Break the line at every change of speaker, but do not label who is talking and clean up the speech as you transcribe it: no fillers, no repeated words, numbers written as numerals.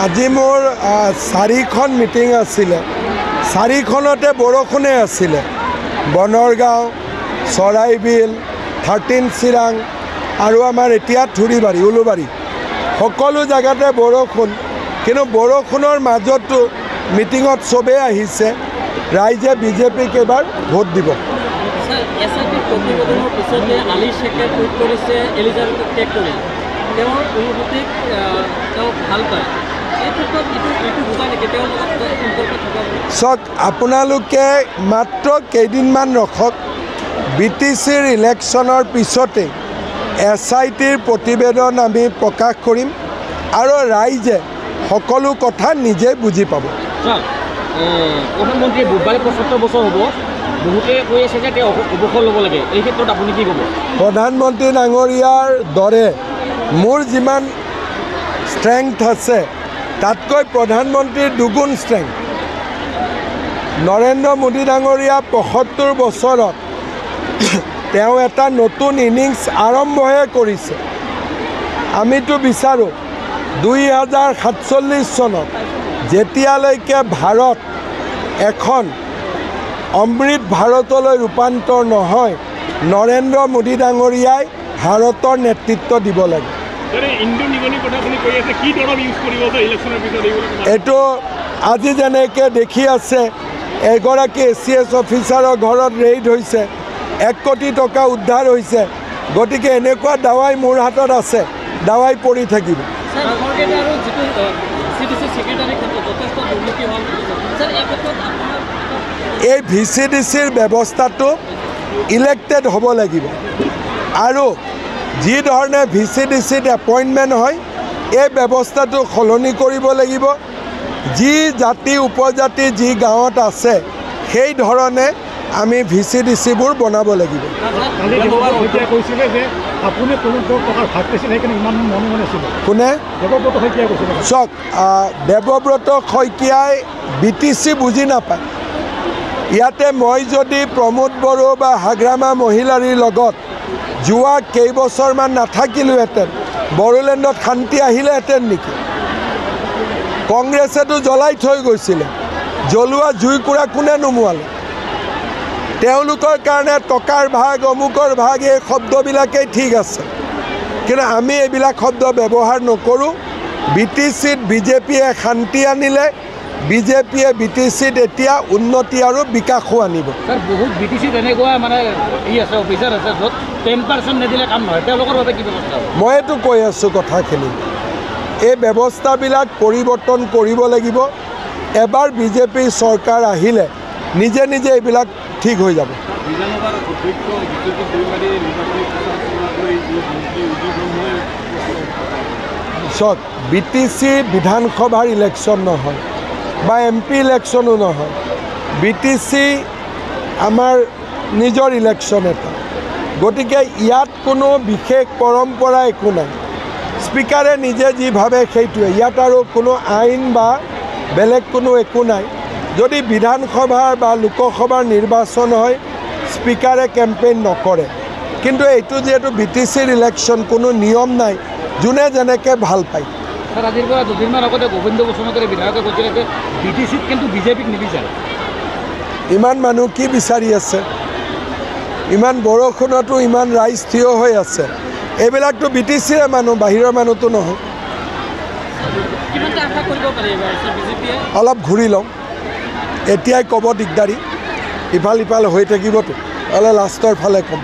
আজি মোৰ 4খন মিটিং আছিলে 4খনতে বৰষুণে আছিলে বনৰগাঁও চৰাইবিল 13 চিৰাং আৰু আমাৰ এতিয়া থুৰিবাৰী উলুবাৰী সকলো জায়গাতে বৰষুণ কিন্তু বৰষুণৰ মাজতো মিটিঙত সবে আহিছে ৰাইজে বিজেপিক এবাৰ ভোট দিব
এসআইপি প্ৰতিবেদনৰ পিছতে আলী শেখে টুইট কৰিছে এলিজাবেথক টেগ কৰি তেওঁৰ অনুভূতিক তেওঁ ভাল পায় এই ক্ষেত্ৰত এইটো বুজা নেকি তেওঁৰ লগত সম্পৰ্ক থকা
চাওক আপোনালোকে মাত্ৰ কেইদিনমান ৰখক বিটিচিৰ ইলেকশ্যনৰ পিছতে এসআইটিৰ প্ৰতিবেদন আমি প্ৰকাশ কৰিম আৰু ৰাইজে সকলো কথা নিজে বুজি পাব
প্ৰধানমন্ত্ৰীয়ে বুধবাৰে ৭৫ বছৰ হ'ব বহুতে কৈ আছে যে তেওঁ অৱসৰ ল'ব লাগে এই ক্ষেত্ৰত আপুনি কি ক'ব
প্ৰধানমন্ত্ৰী ডাঙৰীয়াৰ দৰে মোৰ যিমান ষ্ট্ৰেংথ আছে তাতকৈ প্ৰধানমন্ত্ৰীৰ দুগুণ ষ্ট্ৰেংথ নৰেন্দ্ৰ মোদী ডাঙৰীয়া ৭৫ বছৰত তেওঁ এটা নতুন ইনিংছ আৰম্ভহে কৰিছে আমিতো বিচাৰোঁ 2047 চনত যেতিয়ালৈকে ভাৰত এখন অমৃত ভাৰতলৈ ৰূপান্তৰ নহয় নৰেন্দ্ৰ মোদী ডাঙৰীয়াই ভাৰতৰ নেতৃত্ব দিব লাগে এইটো আজি যেনেকৈ দেখি আছে এগৰাকী এচিএছ অফিচাৰৰ ঘৰত ৰেইড হৈছে 1 কোটি টকা উদ্ধাৰ হৈছে গতিকে এনেকুৱা দাৱাই মোৰ হাতত আছে দাৱাই পৰি থাকিব এই ভিচিডিচিৰ ব্যৱস্থাটো ইলেক্টেড হ'ব লাগিব আৰু যি ধৰণে ভিচিডিচিত এপইণ্টমেণ্ট হয় এই ব্যৱস্থাটো সলনি কৰিব লাগিব যি জাতি উপজাতি যি গাঁৱত আছে সেই ধৰণে আমি ভিচিডিচিবোৰ বনাব লাগিব কোনে চাওক দেৱব্ৰত শইকীয়াই বিটিচি বুজি নাপায় ইয়াতে মই যদি প্ৰমোদ বড়ো বা হাগ্ৰামা মহিলাৰীৰ লগত যোৱা কেইবছৰমান নাথাকিলোহেঁতেন বড়োলেণ্ডত শান্তি আহিলেহেঁতেন নেকি কংগ্ৰেছেতো জ্বলাই থৈ গৈছিলে জ্বলোৱা জুইকুৰা কোনে নুমুৱালে তেওঁলোকৰ কাৰণে টকাৰ ভাগ অমুকৰ ভাগ এই শব্দবিলাকেই ঠিক আছে কিন্তু আমি এইবিলাক শব্দ ব্যৱহাৰ নকৰোঁ বিটিচিত বিজেপিয়ে শান্তি আনিলে বিজেপিয়ে বিটিচিত এতিয়া উন্নতি আৰু বিকাশো আনিব
বহুত বিটিচিত এনেকুৱা মানে আছে অফিচাৰ আছে য'ত 10% নিদিলে কাম নহয় তেওঁলোকৰ বাবে কি ব্যৱস্থা
মইতো কৈ আছোঁ কথাখিনি এই ব্যৱস্থাবিলাক পৰিৱৰ্তন কৰিব লাগিব এবাৰ বিজেপিৰ চৰকাৰ আহিলে নিজে নিজে এইবিলাক ঠিক হৈ যাব চাওক বিটিচি বিধানসভাৰ ইলেকশ্যন নহয় বা এমপি ইলেকশ্যনো নহয় বিটিচি আমাৰ নিজৰ ইলেকশ্যন এটা গতিকে ইয়াত কোনো বিশেষ পৰম্পৰা একো নাই স্পীকাৰে নিজে যি ভাবে সেইটোৱে ইয়াত আৰু কোনো আইন বা বেলেগ কোনো একো নাই যদি বিধানসভাৰ বা লোকসভাৰ নিৰ্বাচন হয় স্পীকাৰে কেম্পেইন নকৰে কিন্তু এইটো যিহেতু বিটিচিৰ ইলেকশ্যন কোনো নিয়ম নাই যোনে যেনেকৈ ভাল পায়
আজিৰ পৰা দুদিনমান আগতে গোবিন্দ বসুমতাৰী বিধায়কে কৈছিলে যে বিটিচিত কিন্তু বিজেপিক নিবিচাৰে
ইমান মানুহ কি বিচাৰি আছে ইমান বৰষুণতো ইমান ৰাইজ থিয় হৈ আছে এইবিলাকতো বিটিচিৰে মানুহ বাহিৰৰ মানুহতো নহয় অলপ ঘূৰি লওঁ এতিয়াই ক'ব দিগদাৰী ইফাল ইফাল হৈ থাকিবতো অলপ লাষ্টৰ ফালে ক'ম